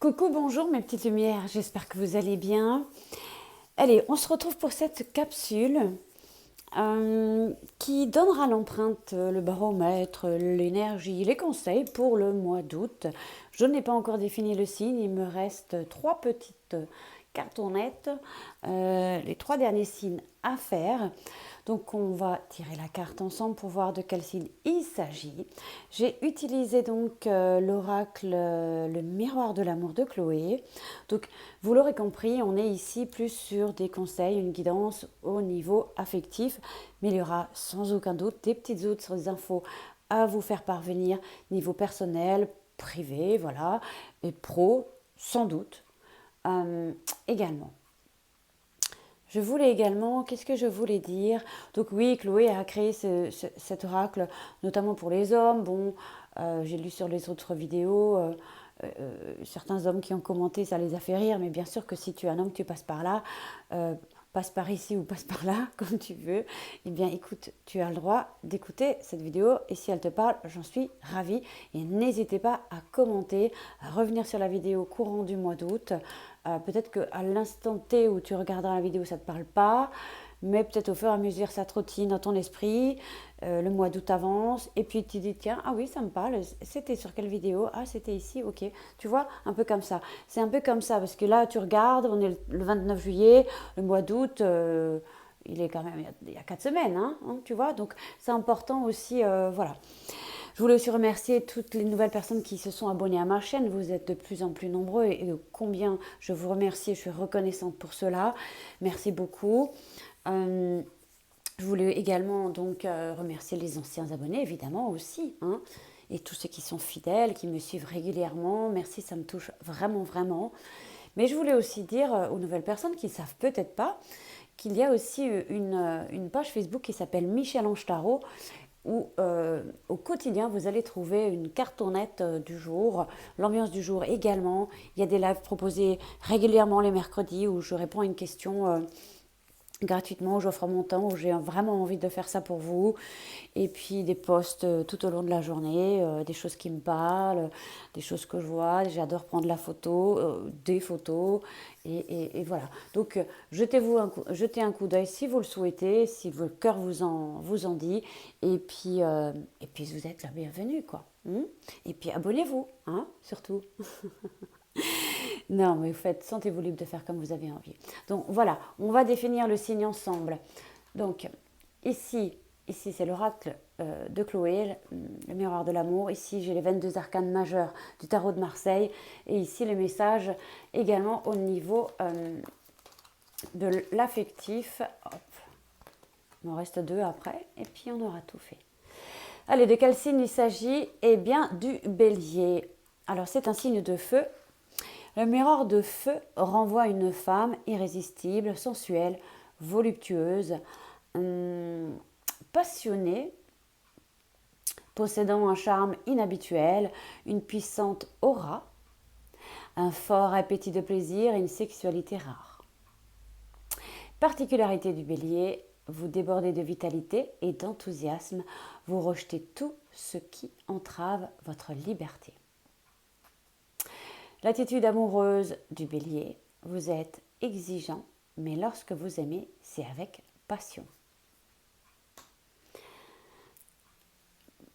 Coucou, bonjour mes petites lumières, j'espère que vous allez bien. Allez, on se retrouve pour cette capsule qui donnera l'empreinte, le baromètre, l'énergie, les conseils pour le mois d'août. Je n'ai pas encore défini le signe, il me reste 3 petites cartonnettes, les 3 derniers signes à faire. Donc on va tirer la carte ensemble pour voir de quel signe il s'agit. J'ai utilisé donc l'oracle, le miroir de l'amour de Chloé. Donc vous l'aurez compris, on est ici plus sur des conseils, une guidance au niveau affectif, mais il y aura sans aucun doute des petites autres infos à vous faire parvenir niveau personnel, privé, voilà, et pro, sans doute également. Je voulais également, qu'est-ce que je voulais dire? Donc oui, Chloé a créé cet oracle, notamment pour les hommes. Bon, j'ai lu sur les autres vidéos, certains hommes qui ont commenté, ça les a fait rire, mais bien sûr que si tu es un homme, tu passes par là, passe par ici ou passe par là, comme tu veux. Eh bien, écoute, tu as le droit d'écouter cette vidéo et si elle te parle, j'en suis ravie. Et n'hésitez pas à commenter, à revenir sur la vidéo courant du mois d'août. Peut-être qu'à l'instant T où tu regarderas la vidéo, ça ne te parle pas, mais peut-être au fur et à mesure, ça trottine dans ton esprit, le mois d'août avance, et puis tu dis, tiens, ah oui, ça me parle, c'était sur quelle vidéo? Ah, c'était ici, ok. Tu vois, un peu comme ça. C'est un peu comme ça, parce que là, tu regardes, on est le 29 juillet, le mois d'août, il est quand même, il y a 4 semaines, tu vois, donc c'est important aussi, voilà. Je voulais aussi remercier toutes les nouvelles personnes qui se sont abonnées à ma chaîne. Vous êtes de plus en plus nombreux et combien je vous remercie et je suis reconnaissante pour cela. Merci beaucoup. Je voulais également donc remercier les anciens abonnés, évidemment aussi, et tous ceux qui sont fidèles, qui me suivent régulièrement. Merci, ça me touche vraiment, vraiment. Mais je voulais aussi dire aux nouvelles personnes qui ne savent peut-être pas qu'il y a aussi une page Facebook qui s'appelle Michel Ange Tarot où au quotidien vous allez trouver une cartonnette du jour, l'ambiance du jour également. Il y a des lives proposés régulièrement les mercredis où je réponds à une question gratuitement, où j'offre mon temps, où j'ai vraiment envie de faire ça pour vous. Et puis des posts tout au long de la journée, des choses qui me parlent, des choses que je vois. J'adore prendre la photo, des photos. Et voilà. Donc jetez un coup d'œil si vous le souhaitez, si votre cœur vous en dit. Et puis vous êtes la bienvenue, quoi. Et puis abonnez-vous, surtout. Non, mais vous faites, sentez-vous libre de faire comme vous avez envie. Donc voilà, on va définir le signe ensemble. Donc ici c'est l'oracle de Chloé, le miroir de l'amour. Ici j'ai les 22 arcanes majeures du tarot de Marseille. Et ici les messages également au niveau de l'affectif. Hop, il m'en reste 2 après et puis on aura tout fait. Allez, de quel signe il s'agit? Eh bien du bélier. Alors c'est un signe de feu. Le miroir de feu renvoie une femme irrésistible, sensuelle, voluptueuse, passionnée, possédant un charme inhabituel, une puissante aura, un fort appétit de plaisir et une sexualité rare. Particularité du bélier, vous débordez de vitalité et d'enthousiasme, vous rejetez tout ce qui entrave votre liberté. L'attitude amoureuse du bélier, vous êtes exigeant, mais lorsque vous aimez, c'est avec passion.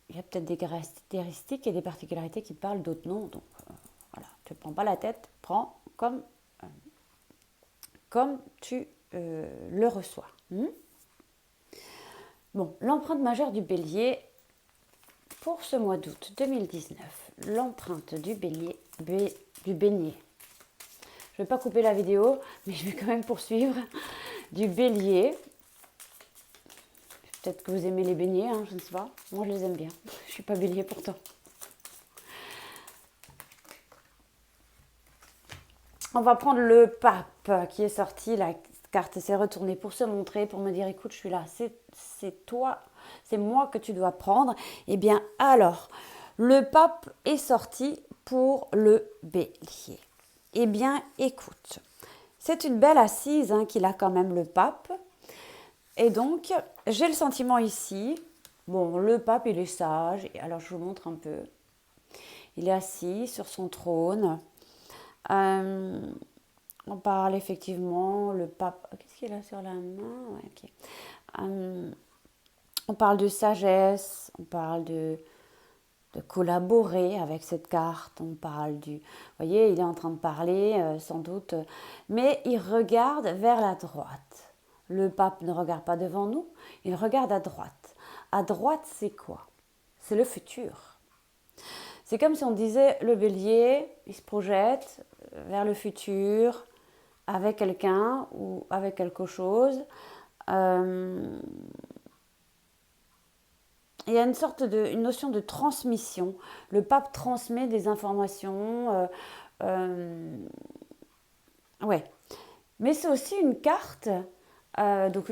Il y a peut-être des caractéristiques et des particularités qui parlent, d'autres non. Donc voilà, tu ne prends pas la tête, prends comme tu le reçois. Bon, l'empreinte majeure du bélier pour ce mois d'août 2019. L'empreinte du bélier, du bélier. Je ne vais pas couper la vidéo, mais je vais quand même poursuivre. Du bélier. Peut-être que vous aimez les beignets, je ne sais pas. Moi, je les aime bien. Je ne suis pas bélier pourtant. On va prendre le pape qui est sorti. La carte s'est retournée pour se montrer, pour me dire, écoute, je suis là. C'est toi, c'est moi que tu dois prendre. Eh bien, alors, le pape est sorti pour le bélier. Eh bien, écoute, c'est une belle assise qu'il a quand même le pape. Et donc, j'ai le sentiment ici, bon, le pape, il est sage. Alors, je vous montre un peu. Il est assis sur son trône. Euh, on parle effectivement, le pape, qu'est-ce qu'il a sur la main? Ouais, ok. Euh, on parle de sagesse, on parle de collaborer avec cette carte, on parle du... Vous voyez, il est en train de parler, sans doute, mais il regarde vers la droite. Le pape ne regarde pas devant nous, il regarde à droite. À droite, c'est quoi? C'est le futur. C'est comme si on disait, le bélier, il se projette vers le futur, avec quelqu'un ou avec quelque chose. Euh, il y a une sorte une notion de transmission. Le pape transmet des informations. Ouais. Mais c'est aussi une carte. Donc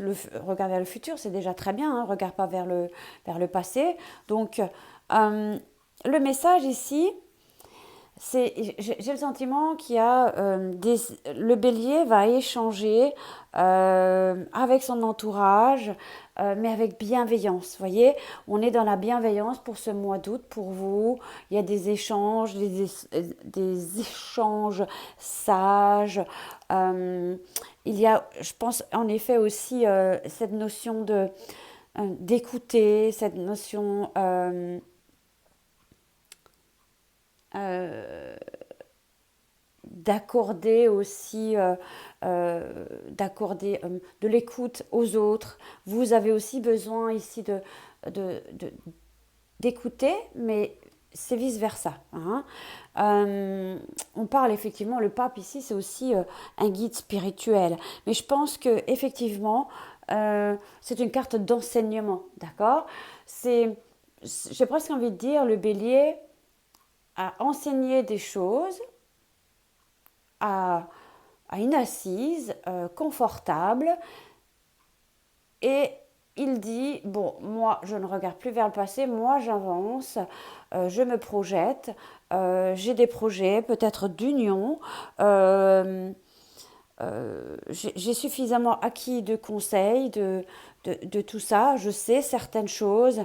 regard vers le futur, c'est déjà très bien. Hein, regarde pas vers le passé. Donc le message ici, j'ai le sentiment qu'il y a le bélier va échanger avec son entourage, mais avec bienveillance. Vous voyez, on est dans la bienveillance pour ce mois d'août, pour vous. Il y a des échanges, des échanges sages. Il y a, je pense, en effet aussi cette notion d'écouter, cette notion euh, d'accorder aussi d'accorder de l'écoute aux autres. Vous avez aussi besoin ici de, de- d'écouter, mais c'est vice-versa. Hein. On parle effectivement, le pape ici, c'est aussi un guide spirituel. Mais je pense que effectivement, c'est une carte d'enseignement, d'accord. J'ai presque envie de dire, le bélier a enseigné des choses à, à une assise confortable et il dit, bon, moi je ne regarde plus vers le passé, moi j'avance, je me projette, j'ai des projets peut-être d'union, j'ai suffisamment acquis de conseils, de tout ça, je sais certaines choses,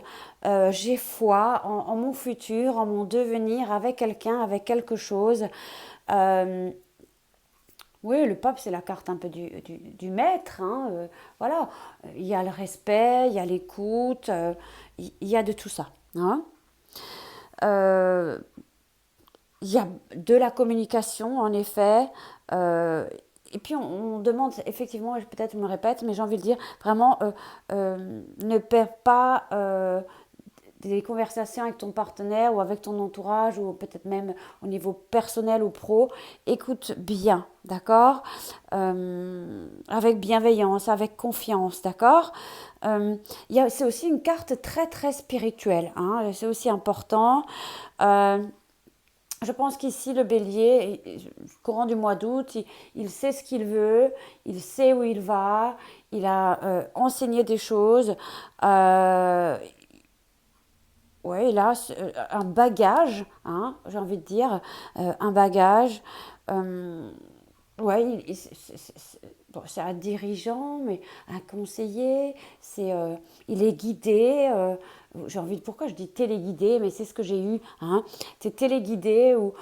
j'ai foi en mon futur, en mon devenir avec quelqu'un, avec quelque chose. Euh, oui, le pape, c'est la carte un peu du maître. Hein, voilà, il y a le respect, il y a l'écoute, il y a de tout ça. Hein. Euh, il y a de la communication, en effet. Et puis, on demande, effectivement, et peut-être je me répète, mais j'ai envie de dire, vraiment, ne perds pas des conversations avec ton partenaire ou avec ton entourage ou peut-être même au niveau personnel ou pro, écoute bien, d'accord. Avec bienveillance, avec confiance, d'accord. C'est aussi une carte très très spirituelle, hein, c'est aussi important. Euh, je pense qu'ici, le bélier, courant du mois d'août, il sait ce qu'il veut, il sait où il va, il a enseigné des choses. Euh, Ouais, là, un bagage, hein, j'ai envie de dire, un bagage. euh, ouais, bon, c'est un dirigeant, mais un conseiller. Il est guidé. J'ai envie de, pourquoi je dis téléguidé, mais c'est ce que j'ai eu. Hein, c'est téléguidé ou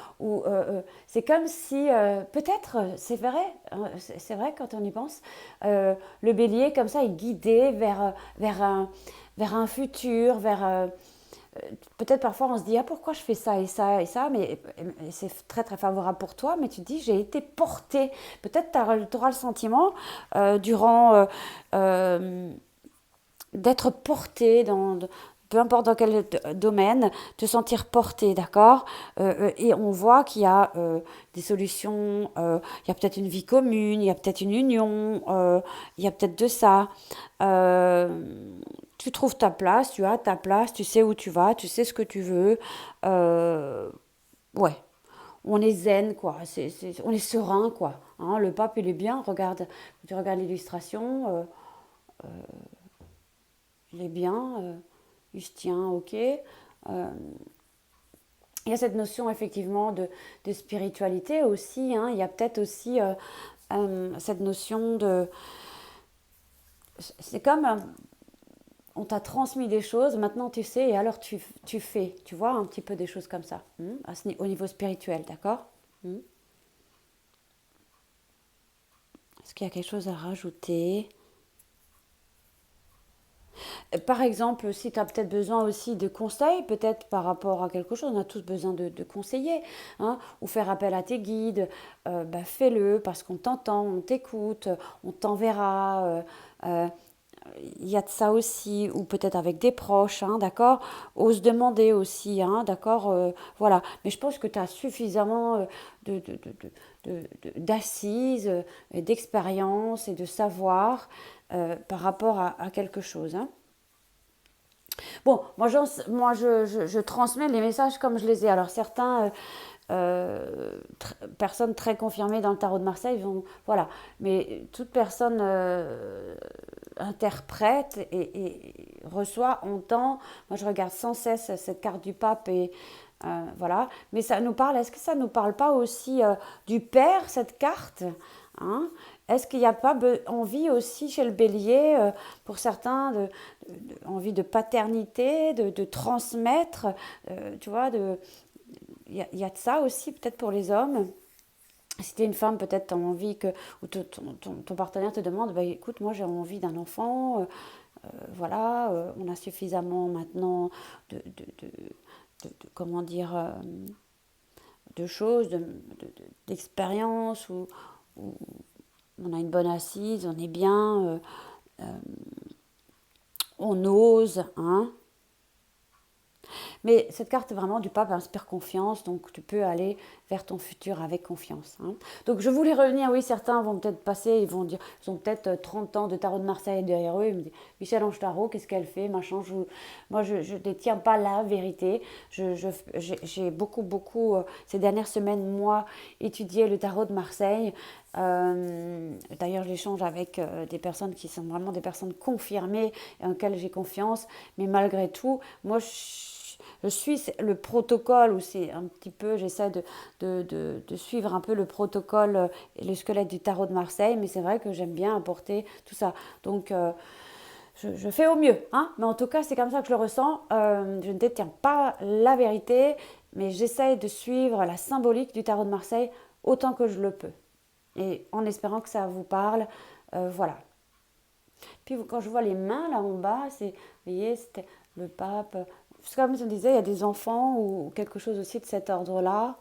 c'est comme si, peut-être, c'est vrai, hein, c'est vrai quand on y pense. Le bélier, comme ça, est guidé vers un futur, peut-être parfois on se dit ah pourquoi je fais ça et ça et ça mais c'est très très favorable pour toi mais tu te dis j'ai été portée peut-être tu auras le sentiment durant d'être portée peu importe dans quel domaine, te sentir porté, d'accord. Et on voit qu'il y a des solutions, il y a peut-être une vie commune, il y a peut-être une union, il y a peut-être de ça. Euh, Tu trouves ta place, tu as ta place, tu sais où tu vas, tu sais ce que tu veux. Euh, ouais, on est zen, quoi. On est serein, quoi. Hein, le pape, il est bien. Regarde, tu regardes l'illustration, il est bien, il se tient, ok. Il y a cette notion, effectivement, de spiritualité aussi. Hein. Il y a peut-être aussi cette notion de... C'est comme on t'a transmis des choses, maintenant tu sais, et alors tu fais, tu vois, un petit peu des choses comme ça, au niveau spirituel, d'accord. Est-ce qu'il y a quelque chose à rajouter? Par exemple, si tu as peut-être besoin aussi de conseils, peut-être par rapport à quelque chose, on a tous besoin de conseiller, hein, ou faire appel à tes guides, bah, fais-le parce qu'on t'entend, on t'écoute, on t'enverra. Euh, il y a de ça aussi, ou peut-être avec des proches, hein, d'accord? Ose demander aussi, hein, d'accord? Voilà. Mais je pense que tu as suffisamment de, de, de, d'assises, d'expérience et de savoir par rapport à quelque chose, hein. Bon, moi je transmets les messages comme je les ai. Alors certains personnes très confirmées dans le tarot de Marseille vont, voilà, mais toute personne interprète et reçoit, entend. Moi je regarde sans cesse cette carte du pape et voilà, mais ça nous parle, est-ce que ça nous parle pas aussi du père, cette carte, hein? Est-ce qu'il n'y a pas envie aussi chez le bélier, pour certains, envie de paternité, de transmettre, tu vois, y a de ça aussi peut-être pour les hommes. Si tu es une femme, peut-être tu as envie que, ou ton partenaire te demande, bah, écoute, moi j'ai envie d'un enfant, voilà, on a suffisamment maintenant comment dire, de choses, d'expérience, où on a une bonne assise, on est bien, on ose, hein. Mais cette carte vraiment du pape inspire confiance, donc tu peux aller vers ton futur avec confiance, hein. Donc je voulais revenir, oui, certains vont peut-être passer, ils vont dire, ils ont peut-être 30 ans de tarot de Marseille derrière eux, ils me disent, Michel-Ange Tarot, qu'est-ce qu'elle fait, machin, moi je ne détiens pas la vérité, j'ai beaucoup, ces dernières semaines, moi, étudié le tarot de Marseille. D'ailleurs, je l'échange avec des personnes qui sont vraiment des personnes confirmées et en lesquelles j'ai confiance, mais malgré tout, moi, je suis le protocole, ou c'est un petit peu, j'essaie de suivre un peu le protocole et le squelette du tarot de Marseille, mais c'est vrai que j'aime bien apporter tout ça. Donc, je fais au mieux, hein, mais en tout cas, c'est comme ça que je le ressens. Je ne détiens pas la vérité, mais j'essaie de suivre la symbolique du tarot de Marseille autant que je le peux. Et en espérant que ça vous parle, voilà. Puis quand je vois les mains là en bas, vous voyez, c'était le pape. C'est comme je disais, il y a des enfants ou quelque chose aussi de cet ordre-là.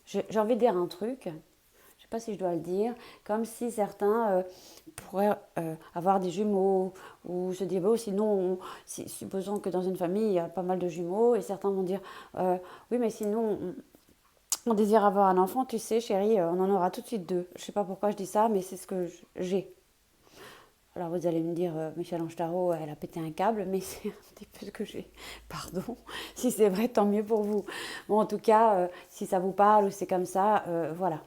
J'ai envie de dire un truc, je ne sais pas si je dois le dire, comme si certains pourraient avoir des jumeaux, ou se dire, bon, sinon, supposons que dans une famille, il y a pas mal de jumeaux, et certains vont dire, oui, mais sinon, on désire avoir un enfant, tu sais, chérie, on en aura tout de suite deux. Je ne sais pas pourquoi je dis ça, mais c'est ce que j'ai. Alors vous allez me dire, Michel-Ange Tarot, elle a pété un câble, mais c'est un petit peu ce que j'ai. Pardon, si c'est vrai, tant mieux pour vous. Bon, en tout cas, si ça vous parle ou c'est comme ça, voilà.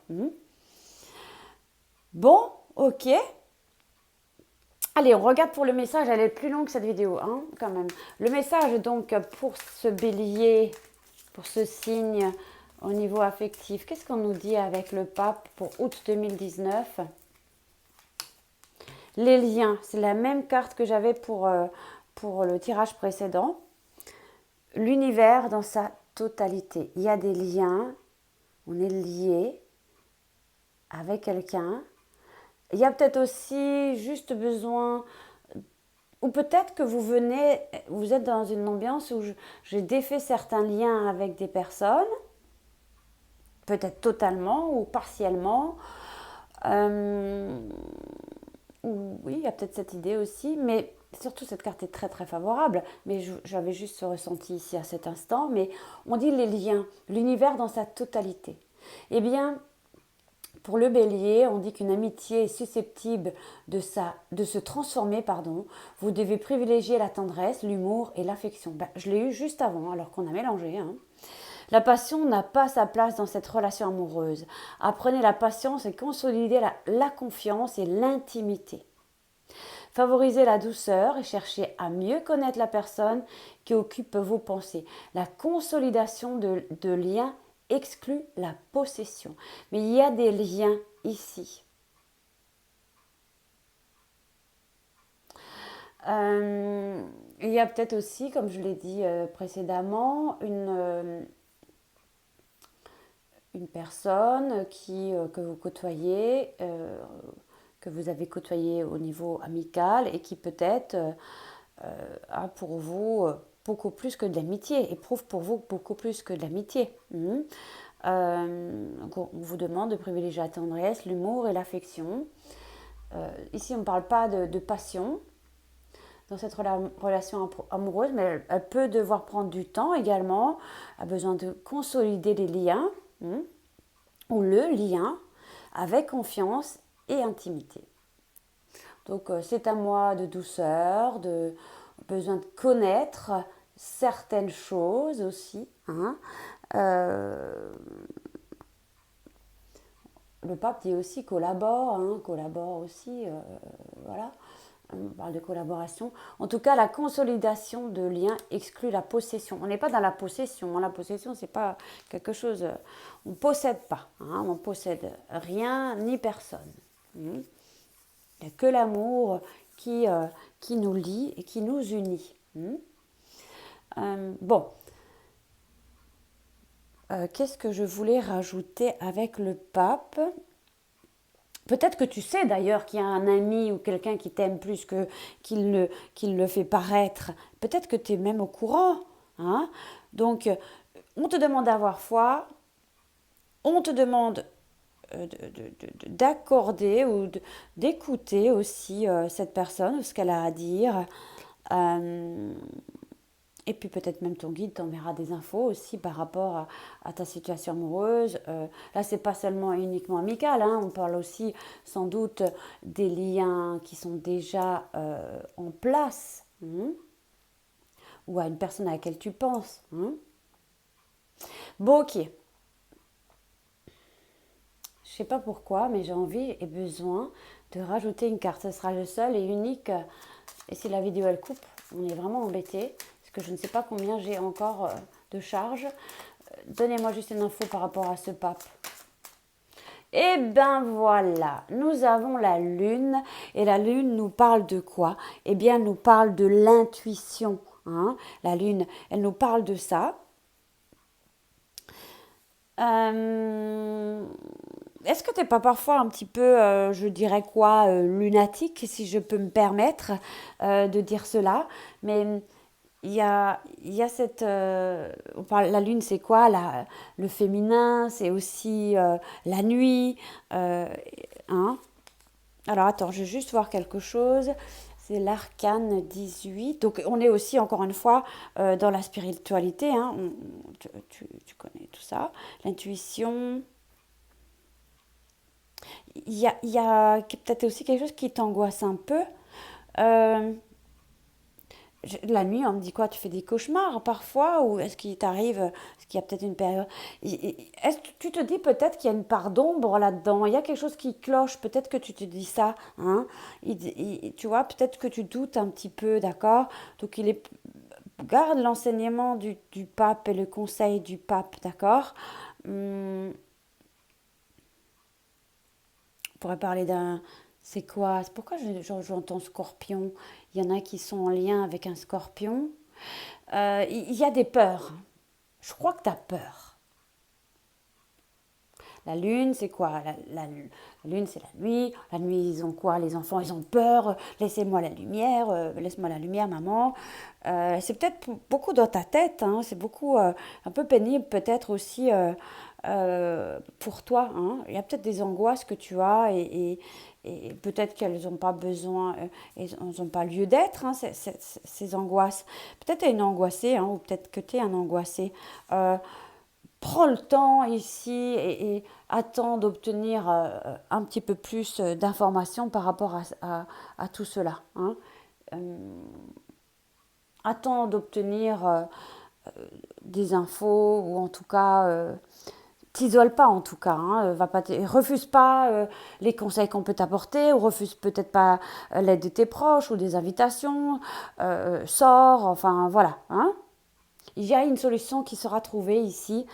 Bon, ok. Allez, on regarde pour le message, elle est plus longue cette vidéo, hein, quand même. Le message, donc, pour ce bélier, pour ce signe au niveau affectif, qu'est-ce qu'on nous dit avec le pape pour août 2019 ? Les liens, c'est la même carte que j'avais pour le tirage précédent. L'univers dans sa totalité. Il y a des liens, on est lié avec quelqu'un. Il y a peut-être aussi juste besoin, ou peut-être que vous êtes dans une ambiance où j'ai défait certains liens avec des personnes, peut-être totalement ou partiellement. Oui, il y a peut-être cette idée aussi, mais surtout cette carte est très très favorable. Mais j'avais juste ce ressenti ici à cet instant. Mais on dit les liens, l'univers dans sa totalité. Eh bien, pour le bélier, on dit qu'une amitié est susceptible de se transformer, pardon. Vous devez privilégier la tendresse, l'humour et l'affection. Ben, je l'ai eu juste avant, alors qu'on a mélangé, hein. La passion n'a pas sa place dans cette relation amoureuse. Apprenez la patience et consolidez la confiance et l'intimité. Favorisez la douceur et cherchez à mieux connaître la personne qui occupe vos pensées. La consolidation de liens exclut la possession. Mais il y a des liens ici. Il y a peut-être aussi, comme je l'ai dit précédemment, une personne que vous côtoyez, que vous avez côtoyé au niveau amical et qui peut-être a pour vous beaucoup plus que de l'amitié, éprouve pour vous beaucoup plus que de l'amitié. Donc on vous demande de privilégier la tendresse, l'humour et l'affection. Ici, on ne parle pas de passion dans cette relation amoureuse, mais elle peut devoir prendre du temps également, a besoin de consolider les liens, ou le lien, avec confiance et intimité. Donc c'est un mois de douceur, de besoin de connaître certaines choses aussi. Le pape dit aussi collabore, collabore aussi, voilà. On parle de collaboration. En tout cas, la consolidation de liens exclut la possession. On n'est pas dans la possession. La possession, c'est pas quelque chose. On ne possède pas. On ne possède rien ni personne. Il n'y a que l'amour qui nous lie et qui nous unit. Bon. Qu'est-ce que je voulais rajouter avec le pape ? Peut-être que tu sais d'ailleurs qu'il y a un ami ou quelqu'un qui t'aime plus qu'il le fait paraître. Peut-être que tu es même au courant. Donc, on te demande d'avoir foi, on te demande d'accorder ou d'écouter aussi cette personne, ce qu'elle a à dire. Et puis peut-être même ton guide t'enverra des infos aussi par rapport à ta situation amoureuse. Là, c'est pas seulement uniquement amical, on parle aussi sans doute des liens qui sont déjà en place, ou à une personne à laquelle tu penses. Bon, ok. Je sais pas pourquoi, mais j'ai envie et besoin de rajouter une carte. Ce sera le seul et unique. Et si la vidéo elle coupe, on est vraiment embêté. Que je ne sais pas combien j'ai encore de charges. Donnez-moi juste une info par rapport à ce pape. Et ben voilà, nous avons la lune. Et la lune nous parle de quoi ? Eh bien, elle nous parle de l'intuition. La lune, elle nous parle de ça. Est-ce que tu n'es pas parfois un petit peu, je dirais quoi, lunatique, si je peux me permettre de dire cela ? Mais il y a cette... on parle, la lune, c'est quoi ? Le féminin, c'est aussi la nuit. Alors, attends, je vais juste voir quelque chose. C'est l'arcane 18. Donc, on est aussi, encore une fois, dans la spiritualité. Tu connais tout ça. L'intuition. Il y a peut-être aussi quelque chose qui t'angoisse un peu. La nuit, on me dit quoi? Tu fais des cauchemars parfois? Ou est-ce qu'il t'arrive, est-ce qu'il y a peut-être une période... Est-ce que tu te dis peut-être qu'il y a une part d'ombre là-dedans? Il y a quelque chose qui cloche, peut-être que tu te dis ça. Tu vois, peut-être que tu doutes un petit peu, d'accord? Donc garde l'enseignement du pape et le conseil du pape, d'accord? On pourrait parler d'un... C'est quoi? C'est pourquoi j'entends scorpion? Il y en a qui sont en lien avec un scorpion. Il y a des peurs. Je crois que tu as peur. La lune, c'est quoi? La lune, c'est la nuit. La nuit, ils ont quoi? Les enfants, ils ont peur. Laissez-moi la lumière. Laisse-moi la lumière, maman. C'est peut-être beaucoup dans ta tête. C'est beaucoup, un peu pénible peut-être aussi pour toi. Il y a peut-être des angoisses que tu as et peut-être qu'elles n'ont pas besoin, elles n'ont pas lieu d'être, ces angoisses. Peut-être tu es une angoissée, ou peut-être que tu es un angoissé. Prends le temps ici et attends d'obtenir un petit peu plus d'informations par rapport à tout cela. Attends d'obtenir des infos ou en tout cas t'isole pas en tout cas, va pas refuse pas les conseils qu'on peut t'apporter ou refuse peut-être pas l'aide de tes proches ou des invitations, sors, enfin voilà. Il y a une solution qui sera trouvée ici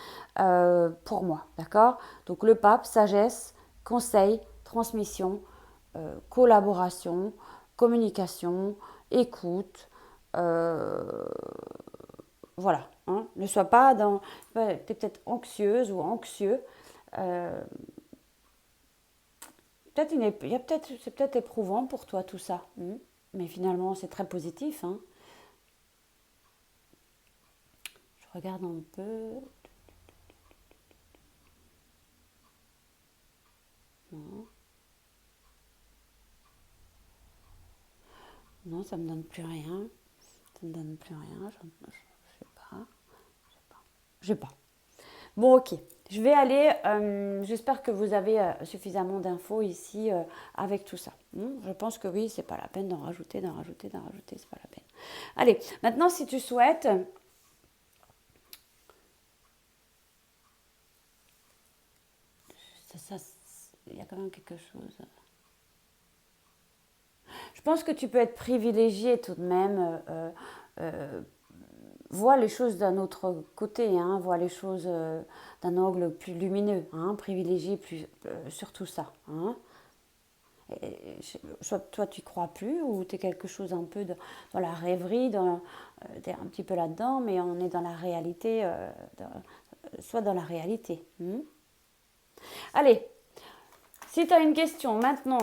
pour moi, d'accord? Donc le pape, sagesse, conseil, transmission, collaboration, communication, écoute, voilà. Ne sois pas dans... Tu es peut-être anxieuse ou anxieux. Euh, peut-être c'est peut-être éprouvant pour toi tout ça. Mais finalement, c'est très positif. Hein. Je regarde un peu. Non, non, ça me donne plus rien. Ça me donne plus rien. Je sais pas. Je sais pas. Bon, ok. Je vais aller. J'espère que vous avez suffisamment d'infos ici avec tout ça. Je pense que oui, c'est pas la peine d'en rajouter, c'est pas la peine. Allez, maintenant, si tu souhaites, il y a quand même quelque chose. Je pense que tu peux être privilégié tout de même. Vois les choses d'un autre côté, hein, vois les choses d'un angle plus lumineux, hein, privilégie plus, surtout ça. Hein. Soit toi tu crois plus ou tu es quelque chose un peu dans la rêverie, tu es un petit peu là-dedans, mais on est dans la réalité, soit dans la réalité. Allez, si tu as une question maintenant,